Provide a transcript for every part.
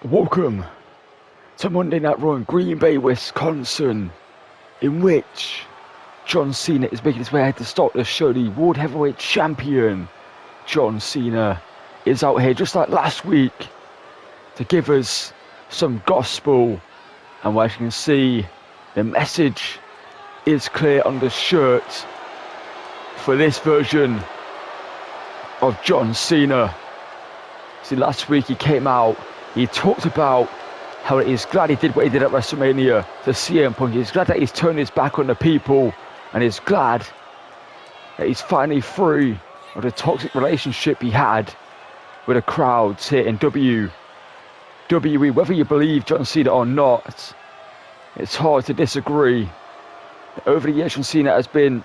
Welcome to Monday Night Raw in Green Bay, Wisconsin, in which John Cena is making his way ahead to start the show. The World Heavyweight Champion, John Cena, is out here just like last week to give us some gospel. And as you can see, the message is clear on the shirt for this version of John Cena. See, last week he came out, he talked about how he's glad he did what he did at WrestleMania to CM Punk. He's glad that he's turned his back on the people, and he's glad that he's finally free of the toxic relationship he had with the crowds here in WWE. Whether you believe John Cena or not, it's hard to disagree. Over the years, John Cena has been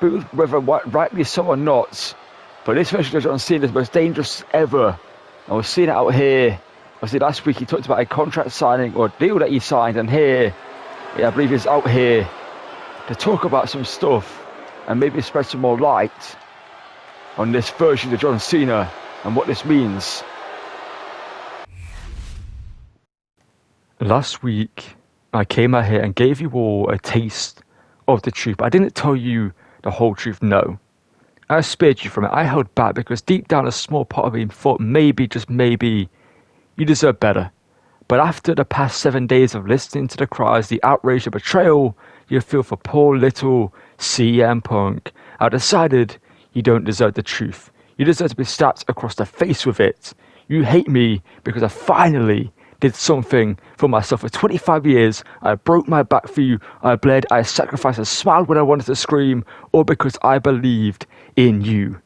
booed, whether rightly so or not, but this version of John Cena is the most dangerous ever. And we're seeing it out here. Obviously, last week he talked about a contract signing or deal that he signed, and here, I believe he's out here to talk about some stuff and maybe spread some more light on this version of John Cena and what this means. Last week, I came out here and gave you all a taste of the truth, but I didn't tell you the whole truth, no. I spared you from it. I held back because deep down a small part of me thought maybe, just maybe, you deserve better. But after the past 7 days of listening to the cries, the outrage, the betrayal you feel for poor little CM Punk, I decided you don't deserve the truth. You deserve to be slapped across the face with it. You hate me because I finally did something for myself. For 25 years, I broke my back for you. I bled, I sacrificed, I smiled when I wanted to scream, all because I believed in you.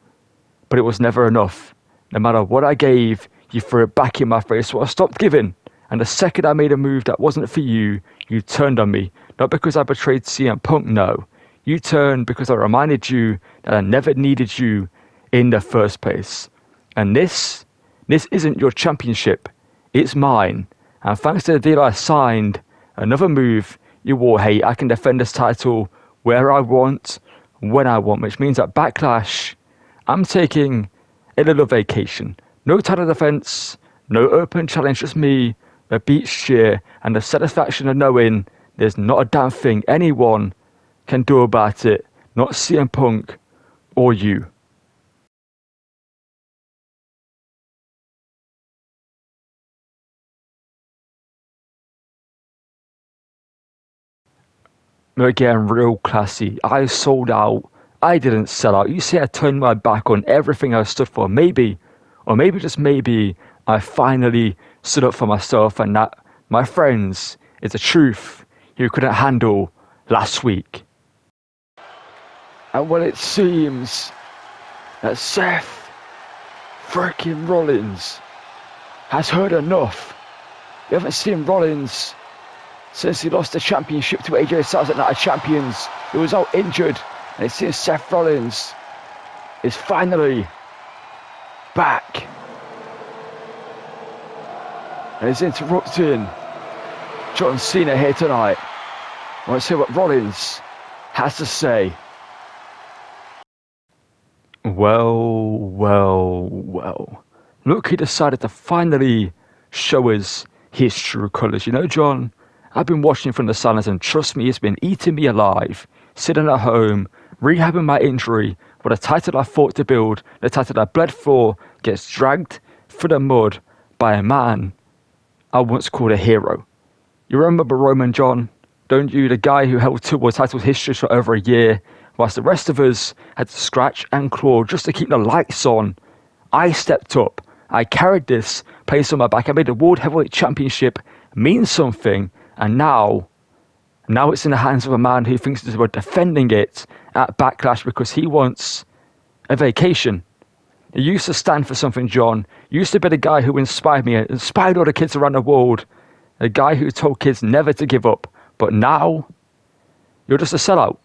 But it was never enough. No matter what I gave, you threw it back in my face, so I stopped giving. And the second I made a move that wasn't for you, you turned on me. Not because I betrayed CM Punk, no. You turned because I reminded you that I never needed you in the first place. And this isn't your championship. It's mine. And thanks to the deal I signed, another move you will hate, I can defend this title where I want, when I want, which means at Backlash, I'm taking a little vacation. No title defense, no open challenge, just me, a beach cheer, and the satisfaction of knowing there's not a damn thing anyone can do about it, not CM Punk or you. Again, real classy. I sold out. I didn't sell out. You say I turned my back on everything I stood for. Maybe, or maybe just maybe, I finally stood up for myself, and that, my friends, is the truth you couldn't handle last week. And when it seems that Seth freaking Rollins has heard enough, you haven't seen Rollins since he lost the championship to AJ Styles at Night of Champions. He was out injured, and it seems Seth Rollins is finally back. And he's interrupting John Cena here tonight. I want to see what Rollins has to say. Well. Look, he decided to finally show us his true colours. You know, John, I've been watching from the silence, and trust me, it's been eating me alive. Sitting at home, rehabbing my injury, with a title I fought to build, the title I bled for, gets dragged through the mud by a man I once called a hero. You remember Roman, John, don't you? The guy who held two world titles history for over a year, whilst the rest of us had to scratch and claw just to keep the lights on. I stepped up. I carried this place on my back. I made the World Heavyweight Championship mean something. And now it's in the hands of a man who thinks it's about defending it at Backlash because he wants a vacation. He used to stand for something, John. You used to be the guy who inspired me, inspired all the kids around the world. A guy who told kids never to give up. But now, you're just a sellout.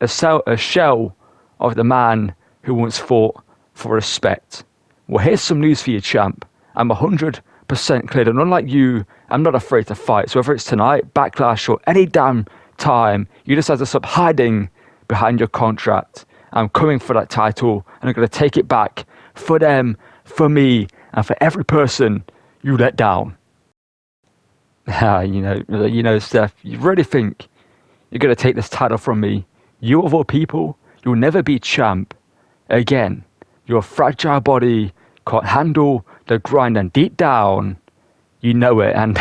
A shell of the man who once fought for respect. Well, here's some news for you, champ. I'm 100% cleared, and unlike you, I'm not afraid to fight. So whether it's tonight, Backlash, or any damn time, you just have to stop hiding behind your contract. I'm coming for that title, and I'm going to take it back for them, for me, and for every person you let down. Steph, you really think you're going to take this title from me? You, of all people, you'll never be champ again. Your fragile body can't handle the grind, and deep down, you know it. And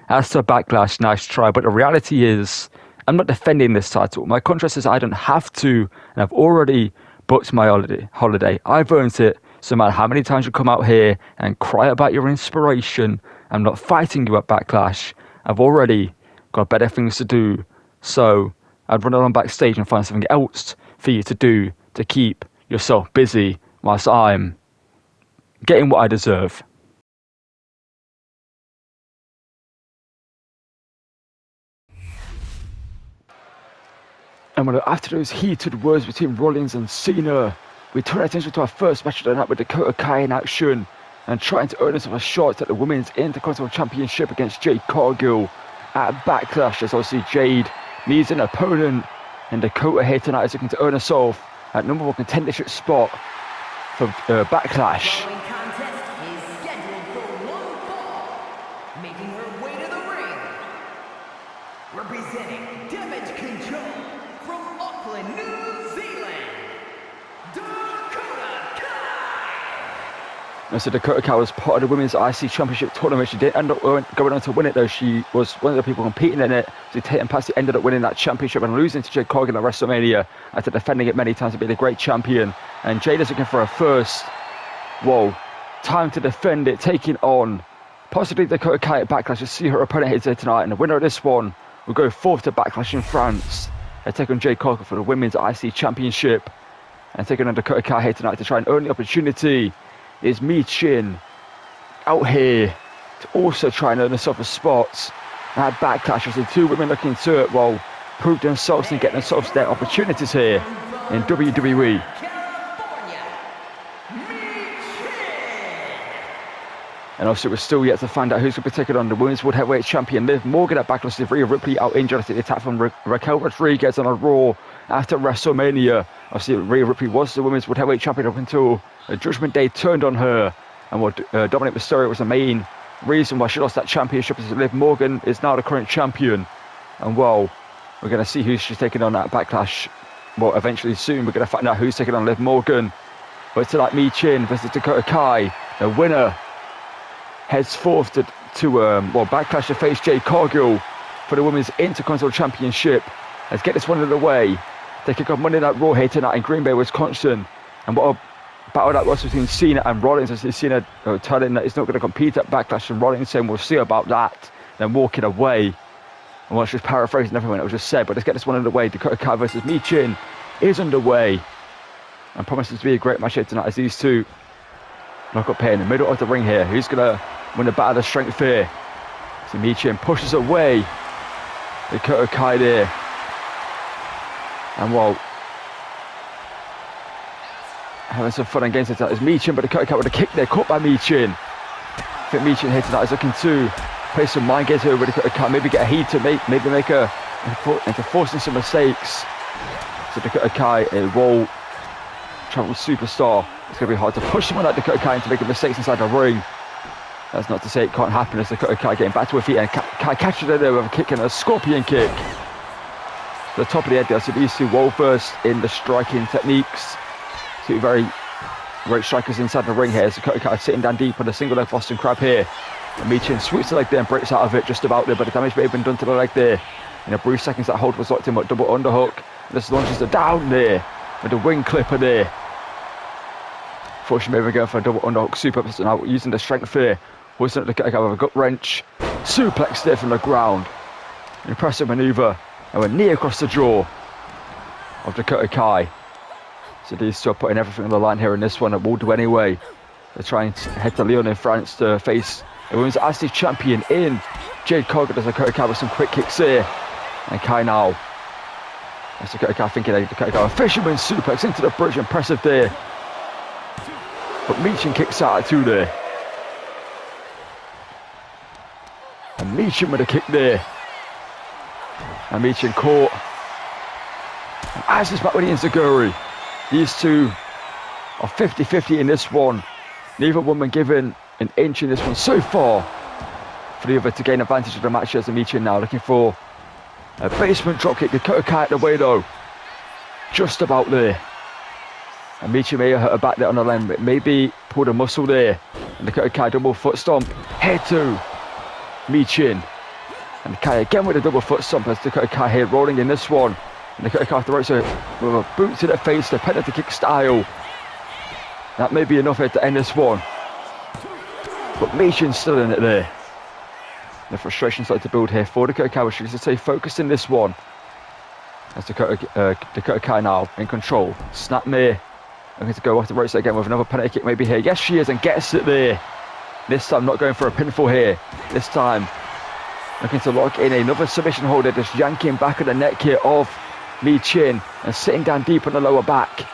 as to Backlash, nice try. But the reality is, I'm not defending this title. My contract says I don't have to, and I've already booked my holiday. I've earned it. So no matter how many times you come out here and cry about your inspiration, I'm not fighting you at Backlash. I've already got better things to do. So I'd run along backstage and find something else for you to do to keep yourself busy whilst I'm getting what I deserve. And after those heated words between Rollins and Cena, we turn our attention to our first match of the night with Dakota Kai in action and trying to earn herself a shot at the Women's Intercontinental Championship against Jade Cargill at Backlash, as obviously Jade needs an opponent, and Dakota here tonight is looking to earn herself at #1 contendership spot for Backlash. Representing Damage Control from Auckland, New Zealand, Dakota Kai. And so Dakota Kai was part of the Women's IC Championship tournament. She didn't end up going on to win it, though. She was one of the people competing in it. So Tatum Patsy ended up winning that championship and losing to Jade Cargill at WrestleMania after defending it many times and being a great champion. And Jade is looking for her first, time to defend it, taking on possibly Dakota Kai at Backlash. To see her opponent here today tonight, and the winner of this one will go forth to Backlash in France and take on Jade Cargill for the Women's IC Championship. And taking on Dakota Kai here tonight to try and earn the opportunity is Michin out here to also try and earn herself a spot at Backlash. As the two women looking to prove themselves and get themselves their opportunities here in WWE. And also, we're still yet to find out who's going to be taking on the Women's World Heavyweight Champion Liv Morgan at Backlash. Rhea Ripley out injured after the attack from Raquel Rodriguez on a Raw after WrestleMania. Obviously, Rhea Ripley was the Women's World Heavyweight Champion up until Judgment Day turned on her. And Dominic Mysterio was the main reason why she lost that championship. As Liv Morgan is now the current champion. And we're going to see who she's taking on at Backlash. Eventually soon, we're going to find out who's taking on Liv Morgan. But tonight, Michin versus Dakota Kai, the winner heads forth to Backlash to face Jade Cargill for the Women's Intercontinental Championship. Let's get this one out of the way. They kick off Monday Night Raw here tonight in Green Bay, Wisconsin. And what a battle that was between Cena and Rollins. As Cena telling that he's not going to compete at Backlash, and Rollins saying we'll see about that, then walking away. And just paraphrasing everything that was just said. But let's get this one out of the way. Dakota Kai versus Michin is underway and promises to be a great match here tonight, as these two lock up here in the middle of the ring here. Who's going to win the battle of strength here? So Michin pushes away Dakota Kai there. And having some fun and games here tonight is Michin, but Dakota Kai with a kick there, caught by Michin. I think Michin here tonight is looking to play some mind games here with Dakota Kai, maybe get a heat to maybe make her into forcing some mistakes. So Dakota Kai, a world travel superstar. It's going to be hard to push someone like Dakota Kai into making mistakes inside the ring. That's not to say it can't happen, as Dakota Kai getting back to her feet, and Kai catches her there with a kick and a scorpion kick. To the top of the head there. So these two well versed in the striking techniques. Two very great strikers inside the ring here. So Dakota Kai sitting down deep on a single leg Boston Crab here. And Michin sweeps the leg there and breaks out of it just about there, but the damage may have been done to the leg there. In a brief seconds, that hold was locked in, but double underhook. And this launches her down there with the wing clipper there. Fortunately, maybe going for a double underhook suplex, now using the strength here. Hoisting up Dakota Kai with a gut wrench. Suplex there from the ground. An impressive maneuver. And we're knee across the jaw of Dakota Kai. So these two are putting everything on the line here in this one. It will do anyway. They're trying to head to Lyon in France to face the Women's IC Champion in Jade Cargill. As Dakota Kai with some quick kicks here. And Kai now. That's Dakota Kai thinking Dakota Kai. A fisherman suplex into the bridge. Impressive there. But Michin kicks out at two there. And Michin with a kick there. And Michin caught. And as is back with the Enziguri. These two are 50-50 in this one. Neither woman given an inch in this one so far for the other to gain advantage of the match as Michin now looking for a basement dropkick. Dakota Kai out the way though. Just about there. And Michin may have hurt her back there on the line, but maybe pulled a muscle there. And Dakota Kai double foot stomp. Head to Michin. And Kai again with a double foot stomp as Dakota Kai here rolling in this one. And Dakota Kai off the ropes with a boot to the face, the penalty kick style. That may be enough here to end this one. But Michin's still in it there. The frustration started to build here for Dakota Kai, which is to say focused in this one. As Dakota Kai now in control. Snapmare looking to go off the ropes again with another penalty kick maybe here. Yes, she is, and gets it there. This time not going for a pinfall here. This time looking to lock in another submission holder, just yanking back of the neck here of Michin and sitting down deep on the lower back.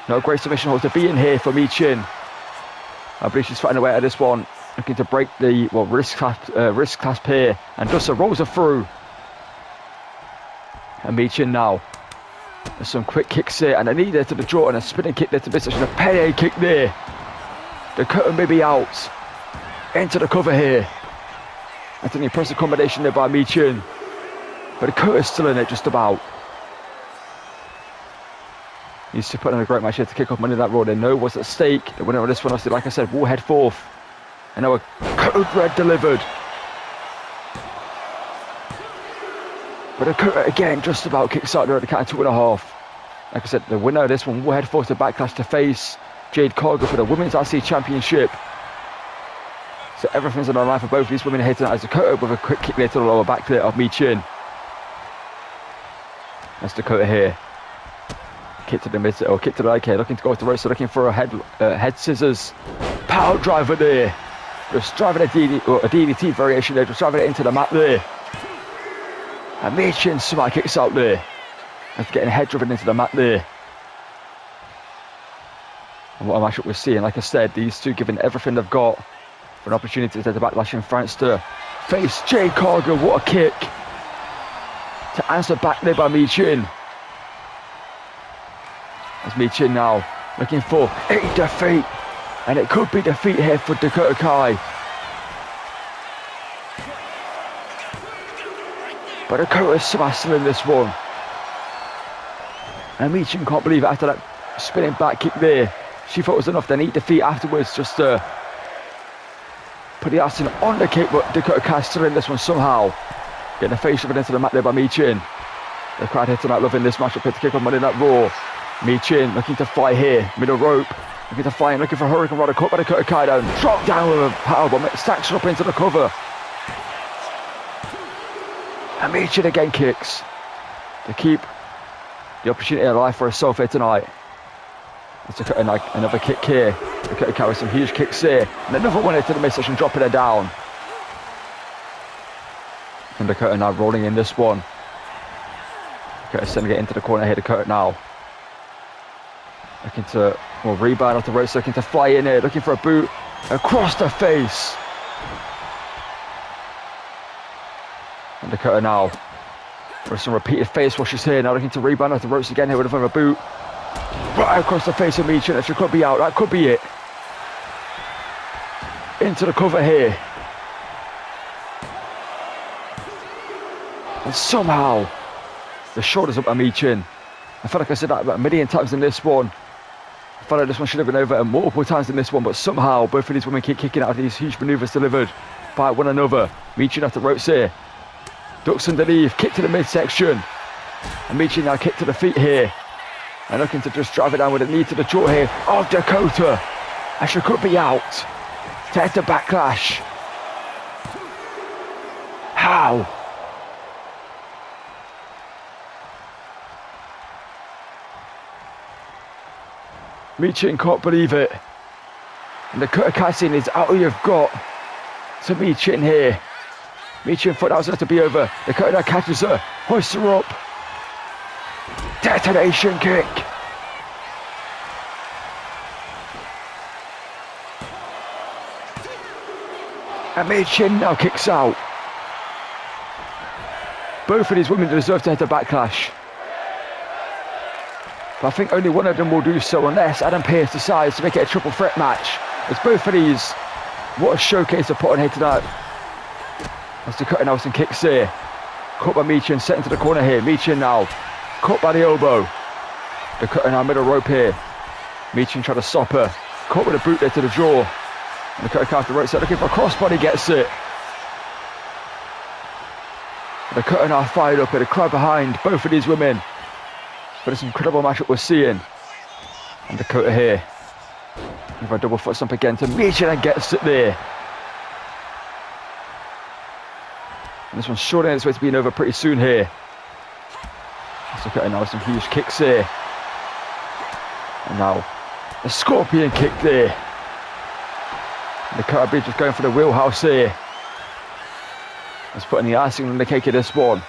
No great submission hold to be in here for Michin. I believe she's fighting away at this one. Looking to break the wrist clasp here, and Dussa rolls her through. And Michin now. There's some quick kicks here, and a knee there to the jaw, and a spinning kick there to midsection, a pele kick there. Dakota may be out. Into the cover here. That's an impressive combination there by Michin. But Dakota's still in it just about. Needs to put on a great match here to kick off Monday Night Raw. They know what's at stake. The winner of this one, obviously, like I said, will head forth. And now a code red delivered. But Dakota again just about kicks out there at the count of 2.5. Like I said, the winner of this one will head forth to Backlash to face Jade Cargill for the Women's IC Championship. So everything's on the line for both of these women here tonight as Dakota with a quick kick there to the lower back there of Michin. That's Dakota here. Kick to the mid, or kick to the leg here, looking to go off the ropes, so looking for a head scissors. Power driver there. Just driving a DDT variation there, just driving it into the mat there. And Michin somehow kicks out there. And getting head driven into the mat there. And what a matchup we're seeing, like I said, these two giving everything they've got for an opportunity to take the Backlash in France to face Jade Cargill. What a kick. To answer back there by Michin. As Michin now looking for a defeat. And it could be defeat here for Dakota Kai. But Dakota's somehow still in this one. And Michin can't believe it after that spinning back kick there. She thought it was enough to need defeat afterwards, just to put the ass on the kick, but Dakota Kai still in this one somehow. Getting the face shoved into the mat there by Michin. The crowd here tonight loving this matchup here to kick off Monday Night Raw. Michin looking to fly here, middle rope. Looking to fly in, looking for Hurricane Rod, caught by Dakota Kai down. Drop down with a powerbomb, stacks her up into the cover. And Michin again kicks to keep the opportunity alive for herself here tonight. Let's look at another kick here. Dakota Kai with some huge kicks here. And another one here to the midsection, dropping her down. And Dakota now rolling in this one. Dakota sending it into the corner here, Dakota now. Looking to rebound off the ropes, looking to fly in here, looking for a boot across the face. And Dakota now with some repeated face washes here, now looking to rebound off the ropes again here with another boot. Right across the face of Michin, she could be out, that could be it. Into the cover here. And somehow, the shoulders up by Michin. I feel like I said that about a million times in this one. I felt like this one should have been over multiple times in this one, but somehow both of these women keep kicking out of these huge maneuvers delivered by one another. Michin off the ropes here. Ducks underneath, kick to the midsection. And Michin now kick to the feet here. And looking to just drive it down with a knee to the jaw here of Dakota. And she could be out. To head to Backlash. How? Michin can't believe it. And Dakota Kai saying is all you've got. To Michin here. Michin thought that was going to be over. Dakota catches her, hoists her up. Detonation kick. And Michin now kicks out. Both of these women deserve to head to Backlash. But I think only one of them will do so unless Adam Pearce decides to make it a triple threat match. As both of these, what a showcase to put on here tonight. As Dakota Nelson kicks here. Caught by Michin, set into the corner here. Michin now. Caught by the elbow. Dakota now middle rope here. Michin trying to stop her. Caught with a boot there to the jaw. And Dakota Kai off the right side looking for a crossbody, gets it. Dakota now fired up with a crowd behind both of these women. But it's an incredible matchup we're seeing. And Dakota here. With a double foot stomp again to Michin and gets it there. And this one's surely on its way to being over pretty soon here. Let's look at it now, some huge kicks here. And now, a scorpion kick there. And Dakota Bridge just going for the wheelhouse here. Let's put in the icing on the cake of this one.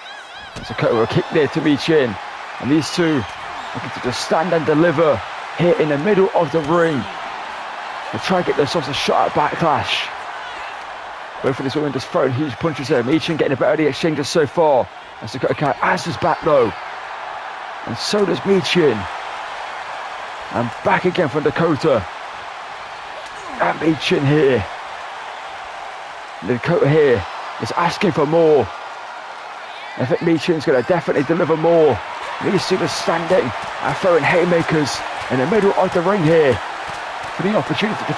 Let's look at a kick there to Michin. And these two looking to just stand and deliver here in the middle of the ring. They'll try and get themselves a shot at Backlash. Both of these women just throwing huge punches there. Michin getting a better of the exchanges so far. As Dakota Kai answers back though. And so does Michin. And back again from Dakota. And Michin here. And Dakota here is asking for more. I think Michin's going to definitely deliver more. These two are standing and throwing haymakers in the middle of the ring here. For the opportunity to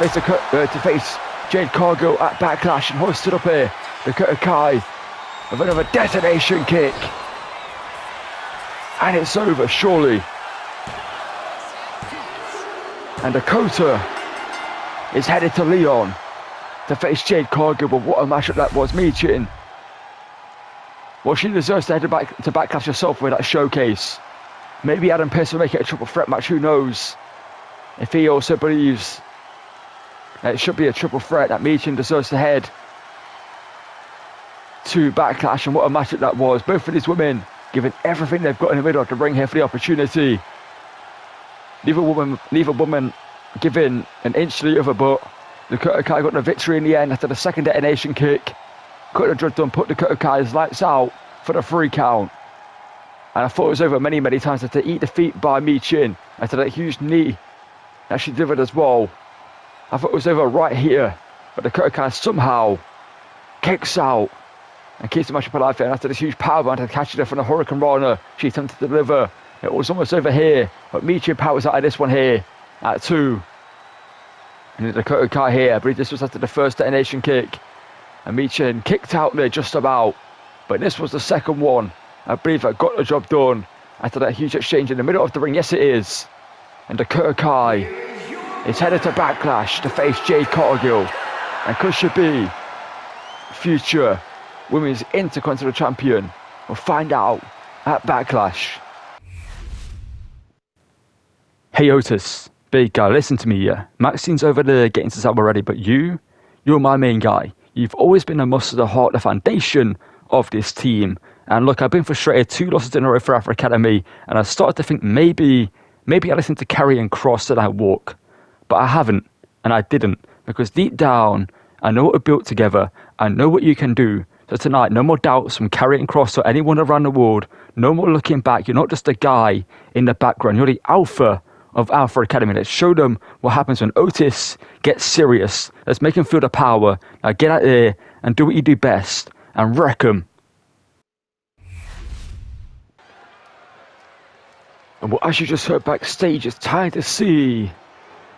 face Jade Cargill at Backlash, and hoisted up here. Dakota Kai with another detonation kick. And it's over, surely. And Dakota is headed to Leon to face Jade Cargill, but what a matchup that was. Michin, well, she deserves to head back to Backlash herself with that showcase. Maybe Adam Pearce will make it a triple threat match, who knows? If he also believes that it should be a triple threat, that Michin deserves to head to Backlash, and what a matchup that was. Both of these women giving everything they've got in the middle of the ring here for the opportunity. Neither woman giving an inch to the other, but Dakota Kai got the victory in the end after the second detonation kick. Cut the job done, put Dakota Kai's lights out for the 3 count. And I thought it was over many times after eat defeat by Michin, after that huge knee that she delivered as well. I thought it was over right here, but Dakota Kai somehow kicks out and keeps the matchup alive here. And after this huge powerbomb to catch her from the Hurricane Rana, she attempted to deliver. It was almost over here, but Michin powers out of this one here at 2. And Dakota Kai here, I believe this was after the first detonation kick. And Michin kicked out there just about, but this was the second one. I believe that got the job done after that huge exchange in the middle of the ring. Yes, it is. And Dakota Kai is headed to Backlash to face Jade Cargill. And could she be future Women's Intercontinental Champion? We'll find out at Backlash. Hey Otis, big guy, listen to me, yeah. Maxine's over there getting this out already, but you're my main guy. You've always been the muscle, the heart, the foundation of this team. And look, I've been frustrated 2 losses in a row for Afro Academy, and I started to think maybe I listened to Karrion Kross that I walk. But I haven't, and I didn't, because deep down, I know what we're built together, I know what you can do. So tonight, no more doubts from Karrion Kross or anyone around the world, no more looking back. You're not just a guy in the background, you're the alpha of Alpha Academy. Let's show them what happens when Otis gets serious. Let's make him feel the power. Now get out there and do what you do best and wreck him. And well, as you just heard backstage, it's time to see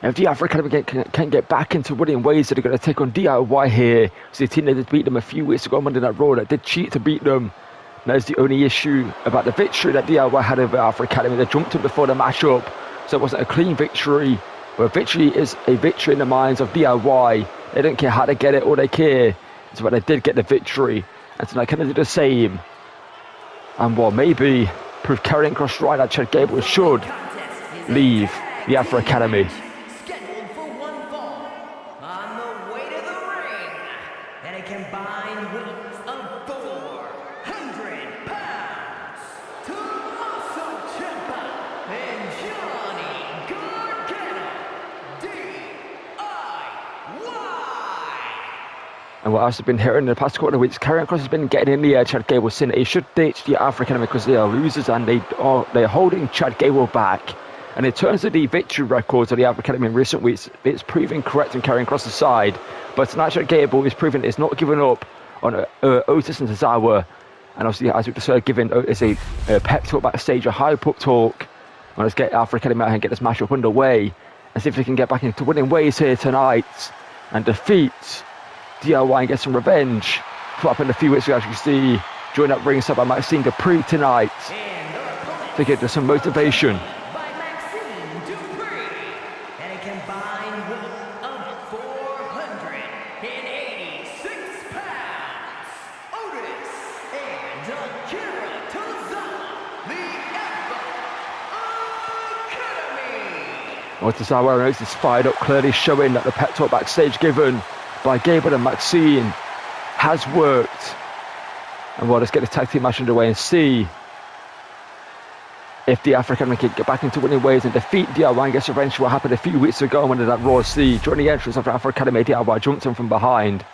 if the Alpha Academy can get back into winning ways. That are going to take on DIY here. So the team that did beat them a few weeks ago on Monday Night Raw, that did cheat to beat them. And that's the only issue about the victory that DIY had over Alpha Academy. They jumped him before the matchup, so it wasn't a clean victory. But a victory is a victory in the minds of DIY. They don't care how they get it, all they care is when they did get the victory. And tonight, can they do the same? And well, maybe prove Karrion Kross right that Chad Gable should leave the Alpha Academy. Scheduled for 1 fall. On the way to the ring. And a combined weight of 400 pounds. To Muscle Ciampa and Johnny Gargano. And what I've been hearing in the past couple of weeks, Karrion Kross has been getting in the air. Chad Gable saying that he should ditch the Alpha Academy because they are losers and they're holding Chad Gable back. And in terms of the victory records of the Alpha Academy in recent weeks, it's proving correct on Karrion Kross's side. But tonight Chad Gable is proving it's not giving up on Otis and Tozawa. And obviously, as we just giving Otis a pep talk backstage, a hype up talk. And let's get Alpha Academy out here and get this matchup underway. And see if they can get back into winning ways here tonight. And defeat DIY and get some revenge. What happened a few weeks ago, as you can see, joined up ringside by Maxine Dupree tonight. To get some motivation. By Maxine Dupree, and a combined weight of 486 pounds. Otis and Akira Tozawa, the Alpha Academy. Well, Tozawa and Otis is fired up, clearly showing that the pep talk backstage given by Gable and Maxine has worked. And well, let's get the tag team match underway and see if the Alpha Academy can get back into winning ways and defeat DIY and get revenge for what happened a few weeks ago when that Raw Siege. During the entrance of the Alpha Academy, DIY jumped in from behind.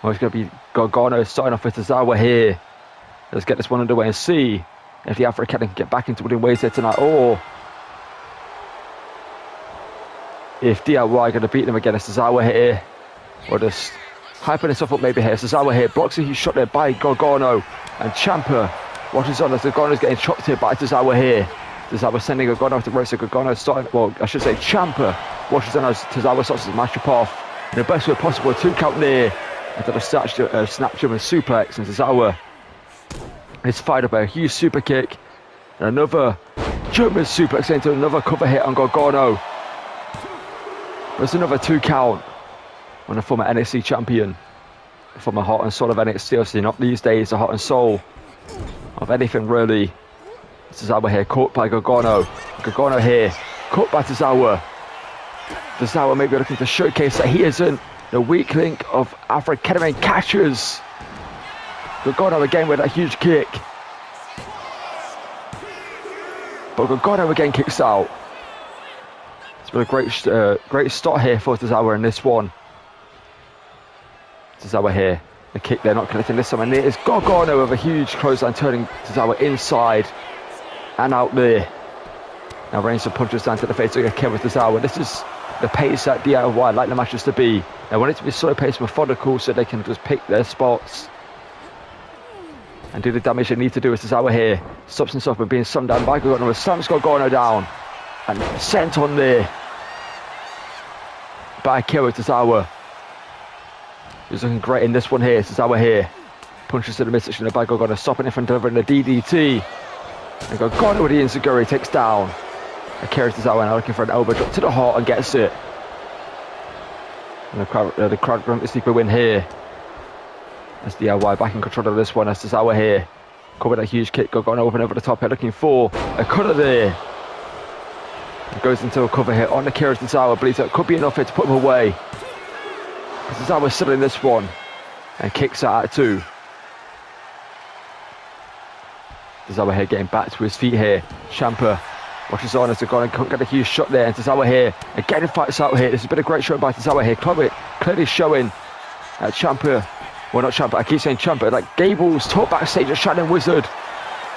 Well, it's going to be Gargano starting off with Tozawa here. Let's get this one underway and see if the Alpha Academy can get back into winning ways here tonight, or if DIY are going to beat them again. It's Tozawa here, or just hyping himself up maybe here. Tozawa here blocks a huge shot there by Gargano, and Ciampa watches on as Gargano's getting chopped here by Tozawa here. Tozawa sending Gargano off the ropes, so Gargano starting, well, I should say Ciampa watches on as Tozawa starts to match up off in the best way possible. A 2 count there, and then a snap German suplex, and Tozawa is fired up by a huge super kick, and another German suplex into another cover hit on Gargano. There's another 2 count on the former NXT champion, former heart and soul of NXT, obviously not these days the heart and soul of anything really. Tozawa here caught by Gargano. Gargano here caught by Tozawa. Tozawa maybe looking to showcase that he isn't the weak link of Alpha Academy catchers. Gargano again with that huge kick, but Gargano again kicks out. It's been a great start here for Tozawa in this one. Tozawa here, the kick there not connecting this time, and it is Gargano with a huge clothesline turning Tozawa inside and out there. Now raining some punches down to the face again with Tozawa. This is the pace that DIY like the matches to be. They want it to be slow paced, methodical, so they can just pick their spots and do the damage they need to do. As Tozawa here stops himself from being summed down by Gargano, slams Gargano down and sent on there by Akira Tozawa. He's looking great in this one here. Tozawa here punches to the midsection of Gargano, stopping it from delivering the DDT. And Gargano with the enziguri takes down Akira Tozawa, now looking for an elbow drop to the heart and gets it. And the crowd grunt the sleeper win here. As DIY back in control of this one. As Tozawa here caught with a huge kick. Gargano open over the top here, looking for a cutter there. Goes into a cover here on Akira Tozawa. Believes that could be enough here to put him away. Tozawa still in this one and kicks out at 2. Tozawa here getting back to his feet here. Ciampa watches on as Gargano can't get a huge shot there, and Tozawa here again fights out here. This has been a great show by Tozawa here. Clearly showing that Ciampa, well not Ciampa, I keep saying Ciampa, like Gable's talk backstage at Shining Wizard.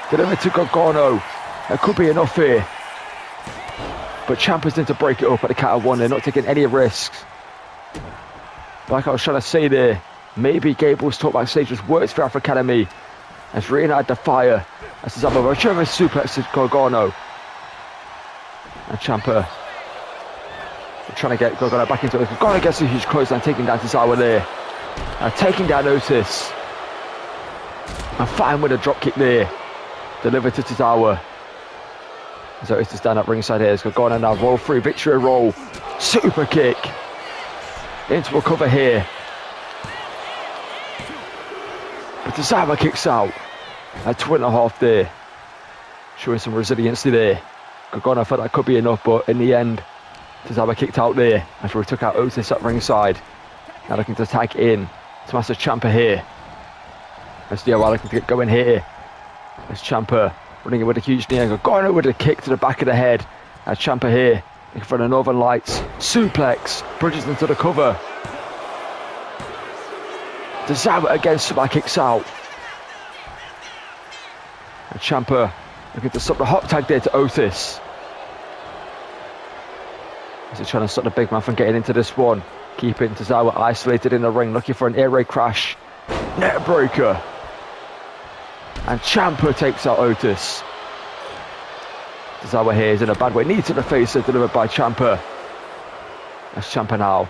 Delivered to Gargano. That could be enough here. But Ciampa's in to break it up at the count of 1. They're not taking any risks. Like I was trying to say there, maybe Gable's talk backstage just works for Alpha Academy. As reignited the fire. As Tozawa a German suplex to Gargano. And Ciampa trying to get Gargano back into it. Gargano gets a huge clothesline, taking down Tozawa there. Now taking down Otis. And fine with a drop kick there. Delivered to Tozawa. So Otis down at ringside here. It's Gargano now roll through, victory roll. Super kick. Into a cover here. But Tozawa kicks out at 2.5 there. Showing some resiliency there. Gargano felt that could be enough, but in the end, Tozawa kicked out there after he took out Otis at ringside. Now looking to tag in to Master Ciampa here. As DIY looking to get going here. As Ciampa running in with a huge knee, and Gargano with a kick to the back of the head. As Ciampa here looking for the Northern Lights suplex, bridges into the cover. Tozawa again, Ciampa kicks out. And Ciampa looking to stop the hot tag there to Otis. As he's trying to stop the big man from getting into this one. Keeping Tozawa isolated in the ring, looking for an air raid crash Net breaker. And Ciampa takes out Otis. Tozawa here is in a bad way. Knee to the face, delivered by Ciampa. That's Ciampa now.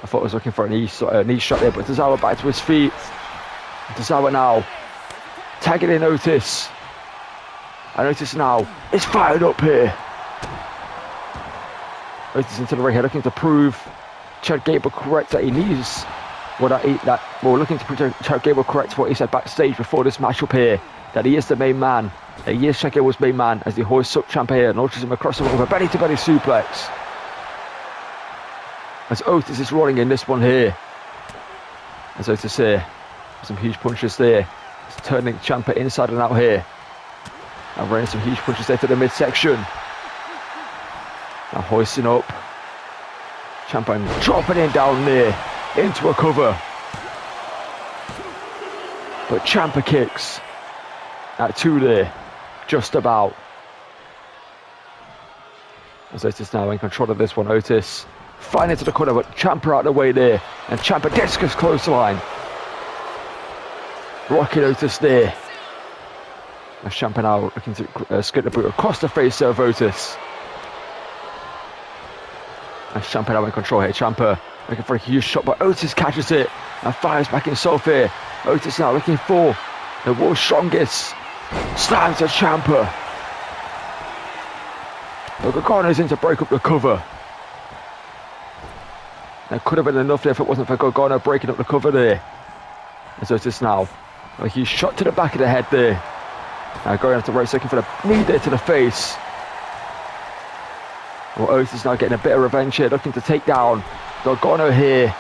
I thought I was looking for a knee shot there, but Tozawa back to his feet. Tozawa now tagging in Otis. And Otis now is fired up here. Otis into the ring here, looking to prove Chad Gable correct that he needs looking to prove Chad Gable correct what he said backstage before this matchup here, that he is the main man, that he is Chad Gable's main man, as he hoists up Ciampa here and launches him across the ring with a belly-to-belly suplex. As Otis is rolling in this one here. As Otis here, some huge punches there. He's turning Ciampa inside and out here. And running some huge punches there to the midsection. Now hoisting up Ciampa and dropping in down there into a cover. But Ciampa kicks at 2 there, just about. As Otis now in control of this one. Otis flying into the corner, but Ciampa out of the way there, and Ciampa discus clothesline. Rocking Otis there. As Ciampa now looking to skip the boot across the face of Otis. And Ciampa now in control here. Ciampa looking for a huge shot, but Otis catches it and fires back himself here. Otis now looking for the world's strongest. Slams to Ciampa. But Gargano's in to break up the cover. That could have been enough there if it wasn't for Gargano breaking up the cover there. As Otis now a huge shot to the back of the head there. Now going after Rhodes, looking for the knee there to the face. Well, Otis now getting a bit of revenge here, looking to take down Gargano here.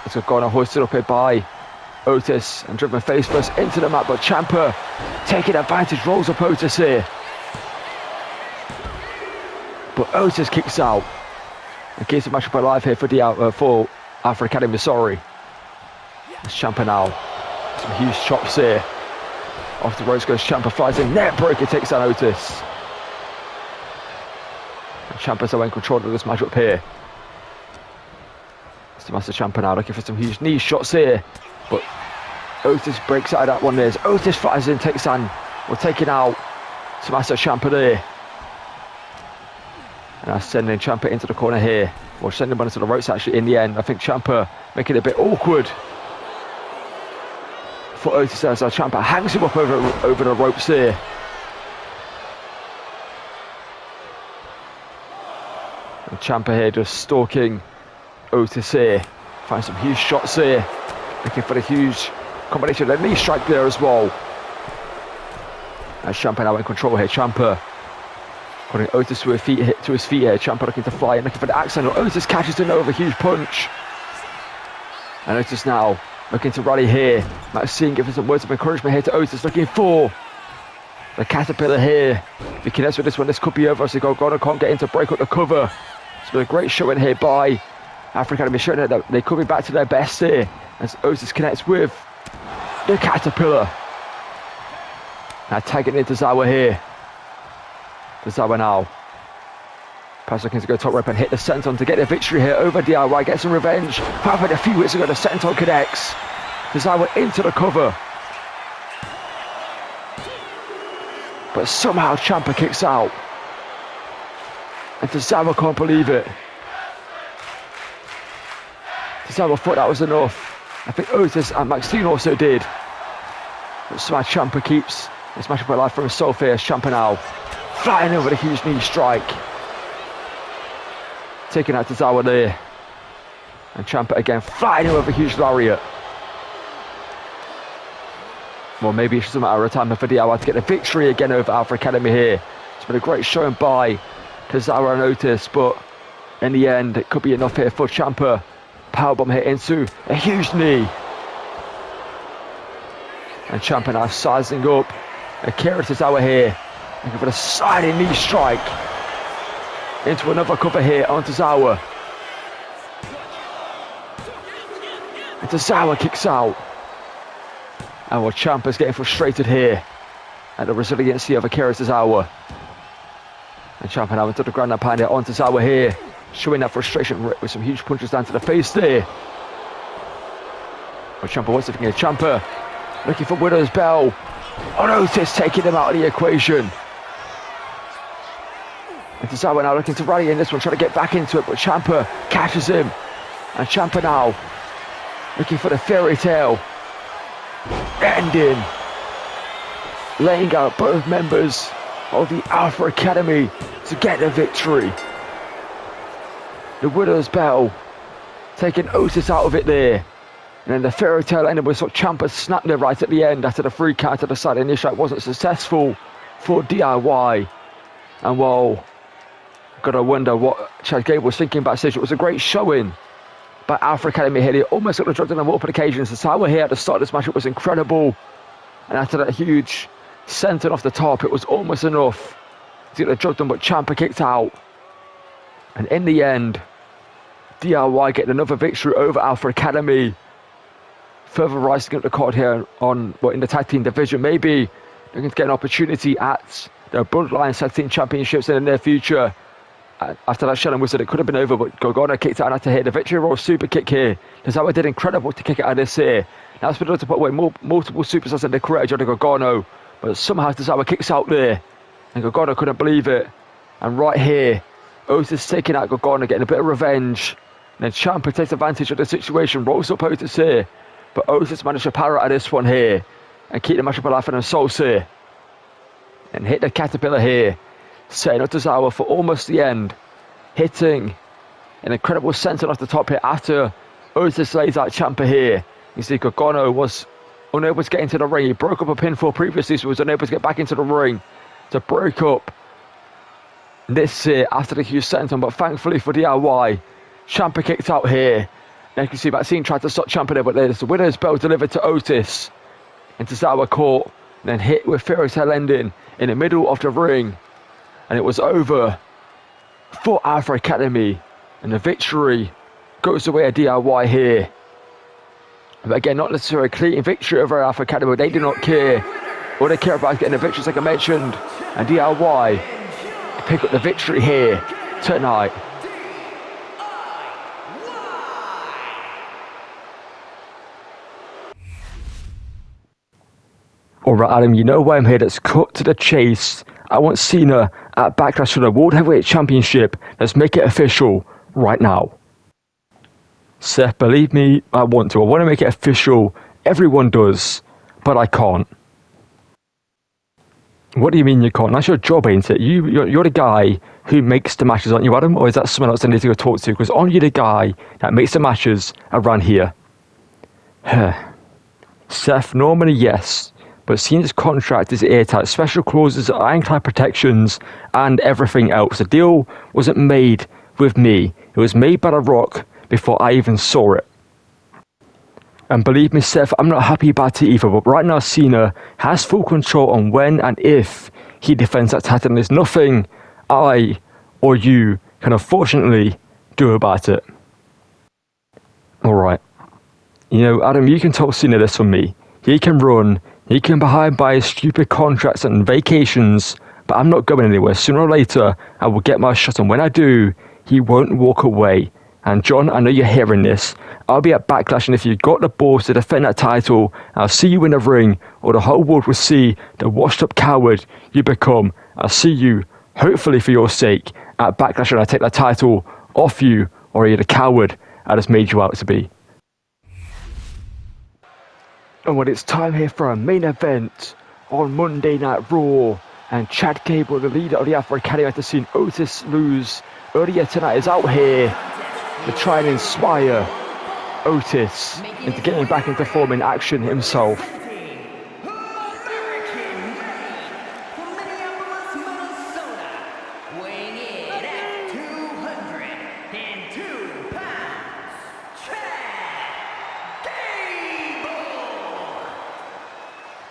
As Gargano hoisted up here by Otis and driven face first into the mat, but Ciampa taking advantage, rolls up Otis here. But Otis kicks out and keeps the matchup alive here for Alpha Academy, sorry. As Ciampa now, some huge chops here. Off the ropes goes Ciampa, flies in, net breaker, takes down Otis. And Ciampa's in control of this matchup here. It's the Master Ciampa now looking for some huge knee shots here, but Otis breaks out of that one there. As Otis flies in, takes down, taking out Master Ciampa there. And that's sending Ciampa into the corner here. Well, sending him onto the ropes actually in the end. I think Ciampa making it a bit awkward for Otis as Ciampa hangs him up over the ropes here. And Ciampa here just stalking Otis here. Finds some huge shots here. Looking for the huge combination of the knee strike there as well. And Ciampa now in control here. Ciampa putting Otis to his feet here. Ciampa looking to fly and looking for the axe handle. Otis catches him over, huge punch. And Otis now looking to rally here. Michin giving some words of encouragement here to Otis, looking for the caterpillar here. If he connects with this one, this could be over. So Gargano can't get in to break up the cover. It's been a great showing here by Alpha Academy, showing that they could be back to their best here as Otis connects with the caterpillar. Now tagging in Tozawa here. Tozawa now. Perhaps looking to go top rope and hit the senton to get the victory here over DIY, get some revenge. However, a few weeks ago the senton connects. Tozawa into the cover. But somehow Ciampa kicks out. And Tozawa can't believe it. Tozawa thought that was enough. I think Otis and Michin also did. But somehow Ciampa keeps this matchup alive for himself here. Ciampa now flying over the huge knee strike. Taking out Tozawa there. And Ciampa again flying over a huge lariat. Well, maybe it's just a matter of time for DIY to get the victory again over Alpha Academy here. It's been a great showing by Tozawa and Otis, but in the end, it could be enough here for Ciampa. Powerbomb hit into a huge knee. And Ciampa now sizing up Akira Tozawa here. Looking for the sliding knee strike. Into another cover here on Tozawa. And Tozawa kicks out. And well, Ciampa's getting frustrated here at the resiliency of Akira Tozawa. And Ciampa now into the ground and pound it on Tozawa here. Showing that frustration with some huge punches down to the face there. But Ciampa wants to finger. Ciampa looking for Widow's Bell. Oh, Otis taking him out of the equation. And Tozawa now looking to rally in this one, trying to get back into it, but Ciampa catches him. And Ciampa now looking for the fairy tale ending, laying out both members of the Alpha Academy to get the victory. The Widow's Bell taking Otis out of it there. And then the fairy tale ended with Ciampa snapped it right at the end after the 3 count to the side initial wasn't successful for DIY. And well, gotta wonder what Chad Gable was thinking backstage. It was a great showing by Alpha Academy here. They almost got the drugged on multiple occasions. The tower here at the start of this match, it was incredible. And after that huge senton off the top, it was almost enough to get the drug done, but Ciampa kicked out. And in the end, DIY getting another victory over Alpha Academy. Further rising up the card here in the tag team division. Maybe they're going to get an opportunity at the Bloodline Tag Team Championships in the near future. After that Shannon whistle, it could have been over, but Gargano kicked out and had to hit the victory roll super kick here. Tozawa did incredible to kick it out of this here. Now it's been able to put away multiple superstars in the career of Johnny Gargano, but somehow Tozawa kicks out there, and Gargano couldn't believe it. And right here, Otis taking out Gargano, getting a bit of revenge. And then Ciampa takes advantage of the situation, rolls up Otis here, but Otis managed to power out of this one here and keep the matchup alive for themselves here. And hit the caterpillar here, setting up Tozawa for almost the end, hitting an incredible senton off the top here after Otis lays out Ciampa here. You see Gargano was unable to get into the ring. He broke up a pinfall previously, so was unable to get back into the ring to break up this here after the huge senton. But thankfully for DIY, Ciampa kicked out here. Now you can see Michin tried to stop Ciampa there, but there's the Widow's Bell delivered to Otis. And Tozawa caught and then hit with Fairy Tale ending in the middle of the ring. And it was over for Alpha Academy. And the victory goes away at DIY here. But again, not necessarily a clean victory over Alpha Academy, but they do not care. All they care about is getting the victories, like I mentioned. And DIY pick up the victory here tonight. Alright, Adam, you know why I'm here. Let's cut to the chase. I want Cena at Backlash for the World Heavyweight Championship. Let's make it official right now. Seth, believe me, I want to. I want to make it official. Everyone does, but I can't. What do you mean you can't? That's your job, ain't it? You're the guy who makes the matches, aren't you, Adam? Or is that someone else I need to go talk to? Because aren't you the guy that makes the matches around here? Seth, normally yes. But Cena's contract is airtight, special clauses, ironclad protections, and everything else. The deal wasn't made with me. It was made by The Rock before I even saw it. And believe me, Seth, I'm not happy about it either. But right now, Cena has full control on when and if he defends that title. And there's nothing I or you can unfortunately do about it. Alright. You know, Adam, you can tell Cena this from me. He can run. He can abide by his stupid contracts and vacations, but I'm not going anywhere. Sooner or later, I will get my shot, and when I do, he won't walk away. And John, I know you're hearing this. I'll be at Backlash, and if you've got the balls to defend that title, I'll see you in the ring, or the whole world will see the washed-up coward you become. I'll see you, hopefully for your sake, at Backlash, and I take that title off you, or you're the coward I just made you out to be. And when it's time here for a main event on Monday Night Raw, and Chad Gable, the leader of the Alpha Academy, after seeing Otis lose earlier tonight, is out here to try and inspire Otis into getting back into form in action himself.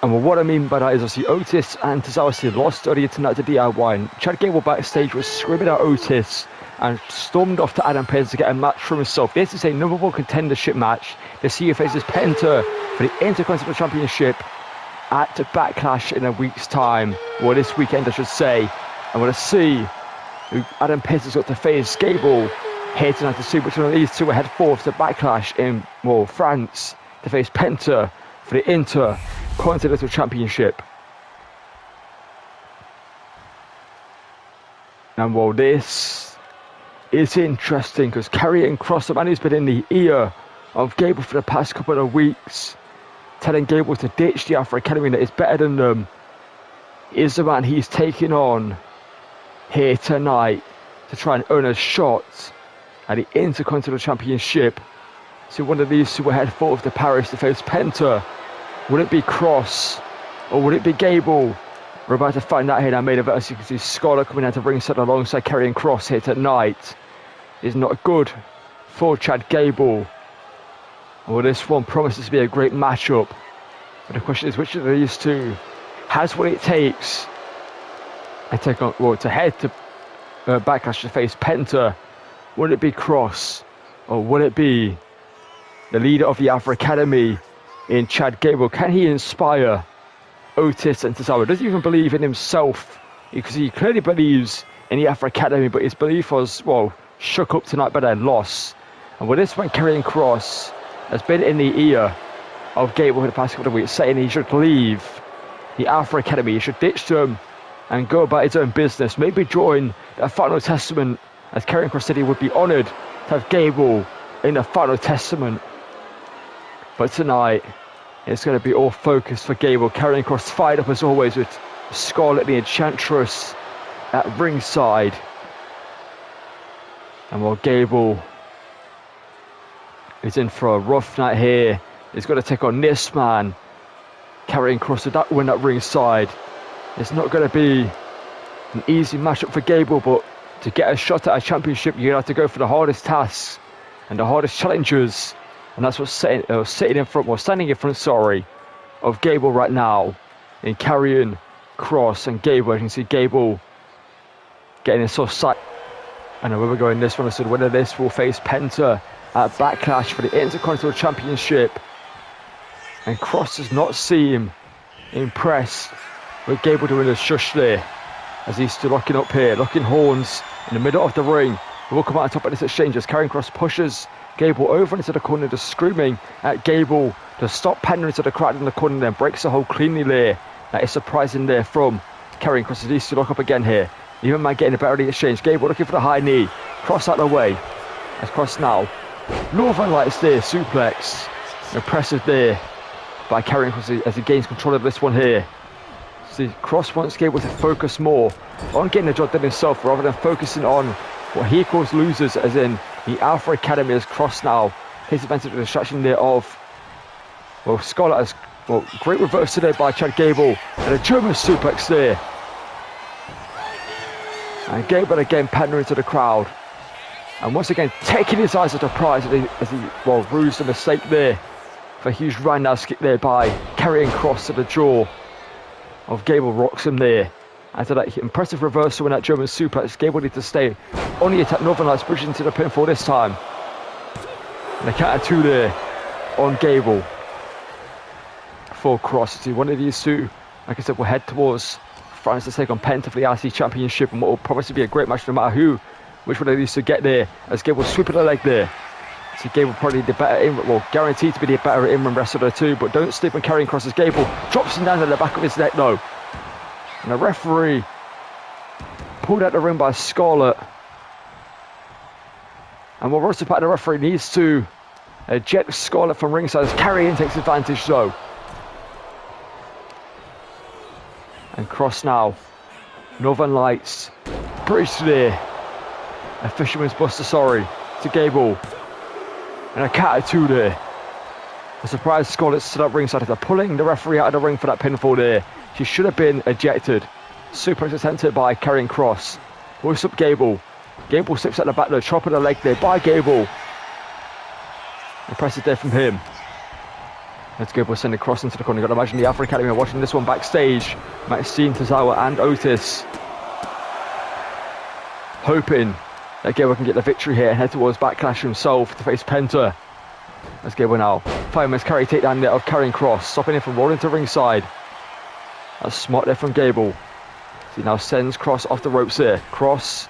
And what I mean by that is obviously Otis and Tozawa lost earlier tonight to DIY, and Chad Gable backstage was screaming at Otis and stormed off to Adam Page to get a match for himself. This is a number one contendership match. The CEO faces Penta for the Intercontinental Championship at Backlash in a week's time, or this weekend I should say. I'm going to see who Adam Page has got to face Gable here tonight to see which one of these two will head forth to Backlash in, well, France to face Penta for the Intercontinental Championship. And while this is interesting, because Karrion Kross, the man who's been in the ear of Gable for the past couple of weeks, telling Gable to ditch the Alpha Academy, that is better than them, is the man he's taking on here tonight to try and earn a shot at the Intercontinental Championship. So one of these two will head forth to Paris to face Penta. Would it be Kross or would it be Gable? We're about to find out here now. Main event, as you can see, Scholar coming out to ringside alongside Karrion Kross here tonight. Is not good for Chad Gable. Well, this one promises to be a great matchup. But the question is, which of these two has what it takes and take on, well, to head to Backlash to face Penta? Would it be Kross or would it be the leader of the Alpha Academy in Chad Gable? Can he inspire Otis and Cesaro? Doesn't even believe in himself, because he clearly believes in the Alpha Academy, but his belief was, well, shook up tonight by their loss. And with this one, Karrion Kross has been in the ear of Gable for the past couple of weeks, saying he should leave the Alpha Academy, he should ditch them and go about his own business, maybe join the Final Testament, as Karrion Kross said he would be honoured to have Gable in the Final Testament. But tonight, it's going to be all focused for Gable. Karrion Kross fired up as always with Scarlett the Enchantress at ringside. And while Gable is in for a rough night here, he's got to take on this man, Karrion Kross, with that win at ringside. It's not going to be an easy matchup for Gable, but to get a shot at a championship, you're going to have to go for the hardest tasks and the hardest challengers. And that's what's standing in front of Gable right now, in Karrion Kross and Gable. You can see Gable getting in soft sight. And where we're going this one, I said winner this will face Penta at Backlash for the Intercontinental Championship. And Kross does not seem impressed with Gable doing a shush there, as he's still locking up here, locking horns in the middle of the ring. We'll come out on top of this exchange as Karrion Kross pushes Gable over into the corner, just screaming at Gable to stop pandering to the crowd in the corner, then breaks the hold cleanly there. That is surprising there from Karrion Kross, as he's to lock up again here. Even man getting a better exchange. Gable looking for the high knee. Kross out of the way. As Kross now. Northern Lights there, suplex. Impressive there by Karrion Kross as he gains control of this one here. See, Kross wants Gable to focus more on getting the job done himself, rather than focusing on what he calls losers, as in the Alpha Academy. As Kross now takes advantage of the distraction there of, well, Scarlett has, well, great reverse today by Chad Gable, and a German suplex there. And Gable again pandering to the crowd, and once again taking his eyes at the prize as he well, rues the mistake there for a huge roundhouse kick there by Karrion Kross to the jaw of Gable. Rocks him there. After that impressive reversal in that German suplex, Gable needs to stay on the attack. Northern Lights pushing to the pinfall this time. And a count of two there on Gable for Kross. See, one of these two, like I said, will head towards France to take on Penta for the IC Championship, and what will probably be a great match no matter which one of these two get there, as Gable sweeping the leg there. So Gable probably the better, well, guaranteed to be the better in-ring wrestler too, but don't sleep on Karrion Kross, as Gable drops him down to the back of his neck though. And the referee pulled out the ring by Scarlett. And while Roster Pack, the referee needs to eject Scarlett from ringside, as Karrion takes advantage though. And Kross now. Northern Lights. Bridge there. A Fisherman's Buster, sorry, to Gable. And a cat or two there. A surprise Scarlett stood up ringside after pulling the referee out of the ring for that pinfall there. She should have been ejected. Suplex attempted by Karrion Kross. Hoists up Gable. Gable slips at the back though, chopping the leg there by Gable. Impressive there from him. Let's Gable sending Kross into the corner. You've got to imagine the Alpha Academy are watching this one backstage. Michin, Tozawa and Otis hoping that Gable can get the victory here and head towards Backlash himself to face Penta. Let's Gable now. Fireman's carry takedown there of Karrion Kross, stopping him from rolling to ringside. That's smart there from Gable. He now sends Kross off the ropes there. Kross.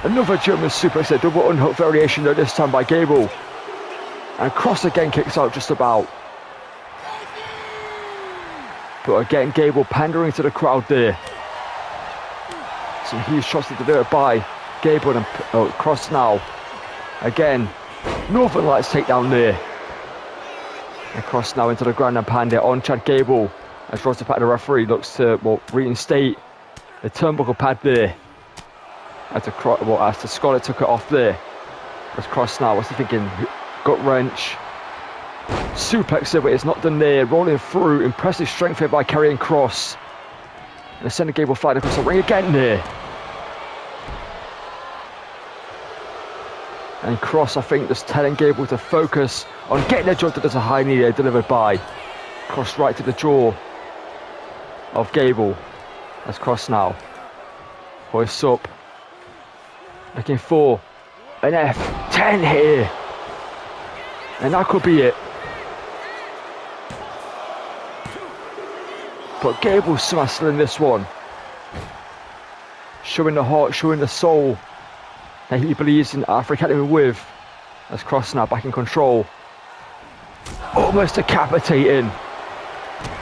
Another German suplex there, double unhook variation though, this time by Gable. And Cross again kicks out just about. But again, Gable pandering to the crowd there. Some huge shots to do it by Gable and Cross now. Again, Northern Lights takedown there. And Cross now into the ground and pound it on Chad Gable. As Roger Pat, the referee, looks to reinstate the turnbuckle pad there. As the Scarlett took it off there. As Cross now, what's he thinking? Gut wrench. Suplex there, but it's not done there. Rolling through. Impressive strength here by Karrion Kross. And the center Gable flying across the ring again there. And Kross, I think, just telling Gable to focus on getting the job that there's a high knee there delivered by. Kross right to the jaw of Gable. That's Kross now. Hoists up. Looking for an F10 here. And that could be it. But Gable's somehow still in this one. Showing the heart, showing the soul that he believes in Alpha Academy with. As Kross now back in control. Almost decapitating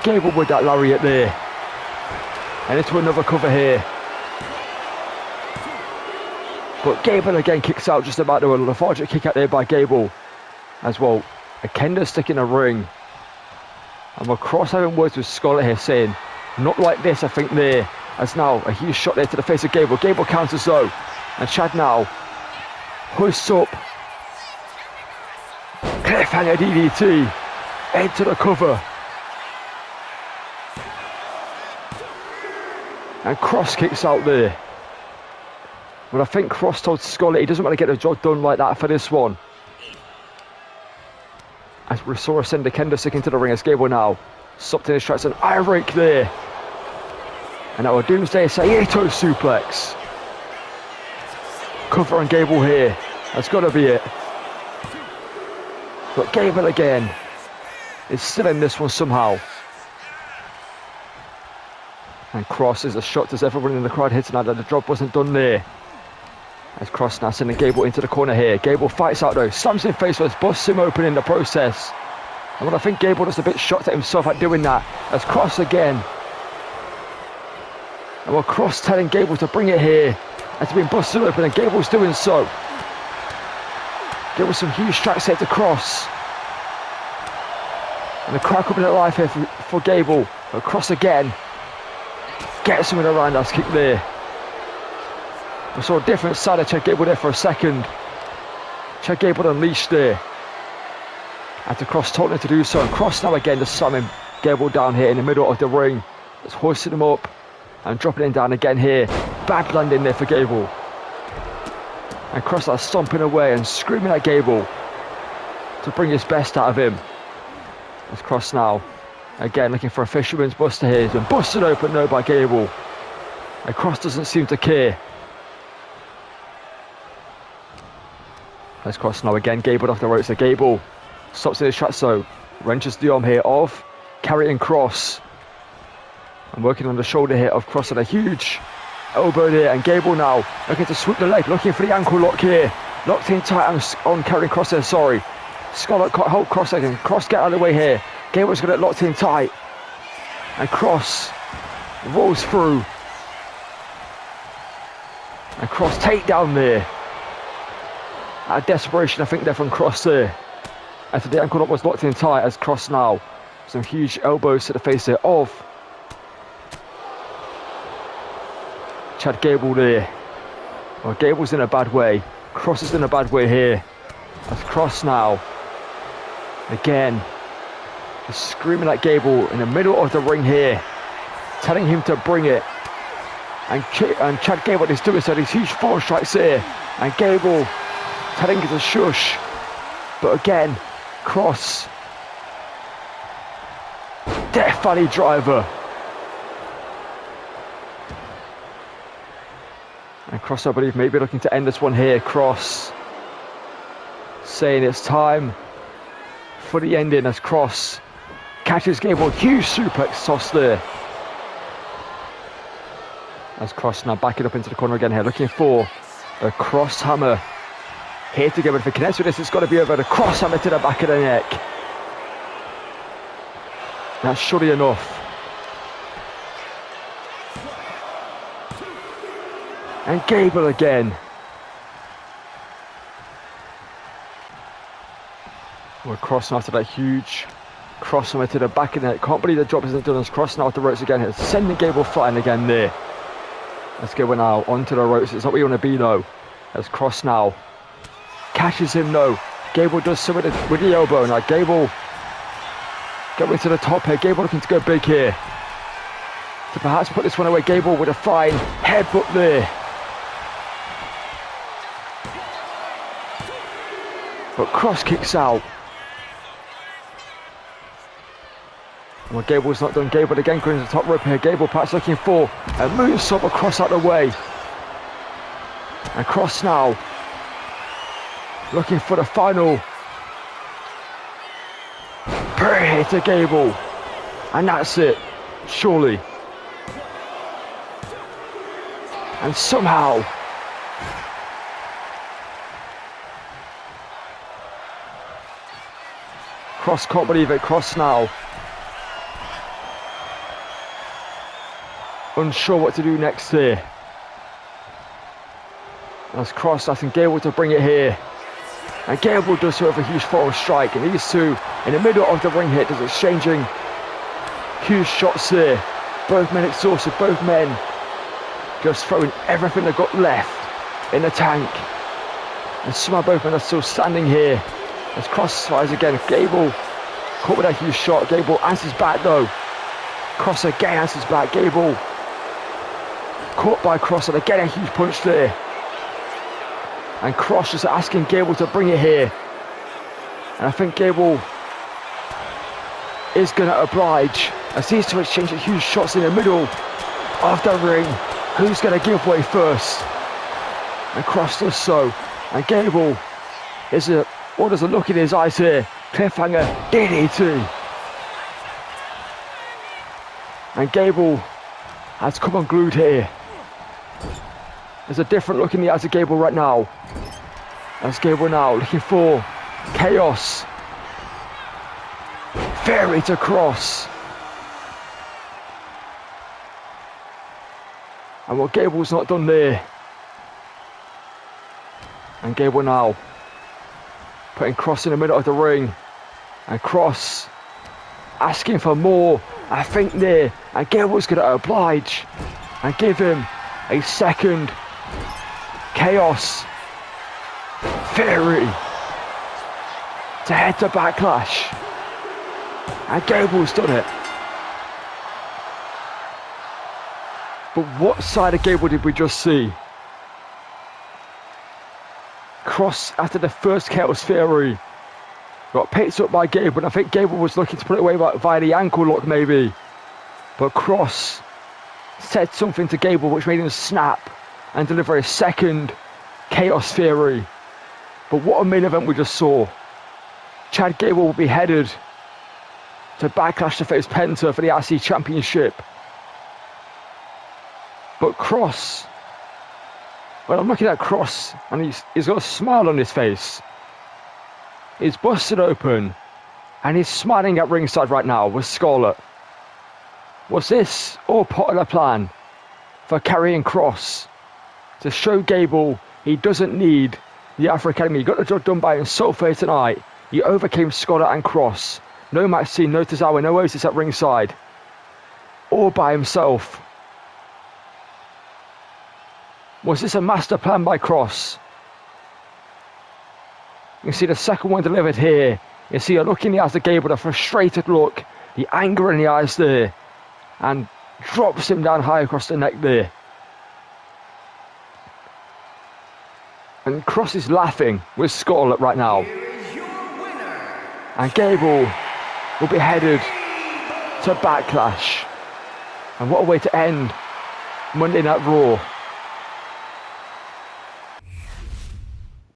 Gable with that lariat there. And into another cover here. But Gable again kicks out just about. A lethargic kick out there by Gable. As well, a Kendo stick in a ring. And we're Kross having words with Scarlett here saying, not like this, I think there. As now, a huge shot there to the face of Gable. Gable counters though. And Chad now hoists up. Cliffhanger DDT. Into the cover. And Kross kicks out there. But I think Kross told Scarlett he doesn't want to get the job done like that for this one. As we saw her send the Kendo stick into the ring as Gable now stopped in his tracks, an eye rake there. And now a Doomsday Saito suplex. Cover on Gable here. That's got to be it. But Gable again is still in this one somehow. And Kross is a shot as everyone in the crowd hits tonight that the job wasn't done there. As Kross now sending Gable into the corner here. Gable fights out though, slams him face first, busts him open in the process. And I think Gable just a bit shocked at himself at doing that. As Kross again. And we're Kross telling Gable to bring it here. As being busted open and Gable's doing so. Gable some huge strikes here to Kross. And the crowd coming alive here for Gable. But Kross again. Gets him with a roundhouse kick there. We saw a different side of Chad Gable there for a second. Chad Gable unleashed there. After Kross told him to do so. And Kross now again just slamming Gable down here in the middle of the ring. Just hoisting him up. And dropping him down again here. Bad landing there for Gable. And Kross are stomping away and screaming at Gable. To bring his best out of him. As Kross now. Again looking for a fisherman's buster here. He's been busted open though by Gable. And Kross doesn't seem to care. As Kross now again, Gable off the ropes. So Gable stops in his tracks, so wrenches the arm here of Karrion Kross. And working on the shoulder here of Kross, and a huge elbow there. And Gable now looking to swoop the leg, looking for the ankle lock here. Locked in tight on Karrion Kross there, sorry. Scarlett hold Kross again. Kross get out of the way here. Gable's got it locked in tight. And Kross rolls through. And Kross takedown there. Out of desperation, I think they're from Kross there. After the ankle lock was locked in tight as Kross now. Some huge elbows to the face there of Chad Gable there. Well, Gable's in a bad way. Kross is in a bad way here. As Kross now. Again. Just screaming at Gable in the middle of the ring here. Telling him to bring it. And Chad Gable is doing so. These huge forearm strikes here. And Gable telling him to shush. But again, Kross. Death Valley driver. And Kross, I believe, maybe looking to end this one here. Kross saying it's time for the ending as Kross catches Gable. Huge suplex toss there. As Kross now backing up into the corner again here, looking for the cross hammer Here to give it. If it connects with this, it's got to be over the crosshammer to the back of the neck. That's surely enough. And Gable again. We're crossing after that huge crosshammer to the back of the neck. Can't believe the job isn't done. It's crossing out the ropes again. It's sending Gable flying again there. Let's go now onto the ropes. It's not where you want to be though. Let's cross now. Catches him though. Gable does some with the elbow. Now Gable going to the top here. Gable looking to go big here. To perhaps put this one away. Gable with a fine headbutt there. But Cross kicks out. Well, Gable's not done. Gable again going to the top rope here. Gable perhaps looking for a moonsault, but Cross out of the way. And Cross now looking for the final prayer here to Gable. And that's it, surely. And somehow Cross can't believe it. Cross now unsure what to do next here. That's Cross asking Gable to bring it here. And Gable does so with a huge forearm strike. And these two in the middle of the ring here, does exchanging huge shots here. Both men exhausted, both men just throwing everything they've got left in the tank. And somehow both men are still standing here. As Cross fires again. Gable caught with that huge shot. Gable answers back though. Cross again answers back. Gable caught by Cross and again a huge punch there. And Cross just asking Gable to bring it here. And I think Gable is going to oblige as these two exchange huge shots in the middle of the ring. Who's going to give way first? And Cross does so. And Gable is there's a look in his eyes here. Cliffhanger DDT. And Gable has come unglued here. There's a different look in the eyes of Gable right now. As Gable now looking for chaos. Fairy to Cross. And what Gable's not done there. And Gable now putting Cross in the middle of the ring. And Cross asking for more. I think there. And Gable's going to oblige and give him a second chaos Fairy to head to Backlash. And Gable's done it. But what side of Gable did we just see? Cross after the first Chaos Theory got picked up by Gable, and I think Gable was looking to put it away via the ankle lock maybe. But Cross said something to Gable which made him snap and deliver a second Chaos Theory. But what a main event we just saw. Chad Gable will be headed to Backlash to face Penta for the IC Championship. But Cross, well, I'm looking at Cross and he's got a smile on his face. He's busted open and he's smiling at ringside right now with Scarlett. Was this all part of the plan for carrying Cross to show Gable he doesn't need the Afro Academy? He got the job done by himself here tonight. He overcame Scarlett and Cross. No Maxine, no Tozawa, no Oasis at ringside. All by himself. Was this a master plan by Cross? You can see the second one delivered here. You see a look in the eyes of Gable, a frustrated look, the anger in the eyes there, and drops him down high across the neck there. And Cross is laughing with Scarlett right now. And Gable will be headed to Backlash. And what a way to end Monday Night Raw.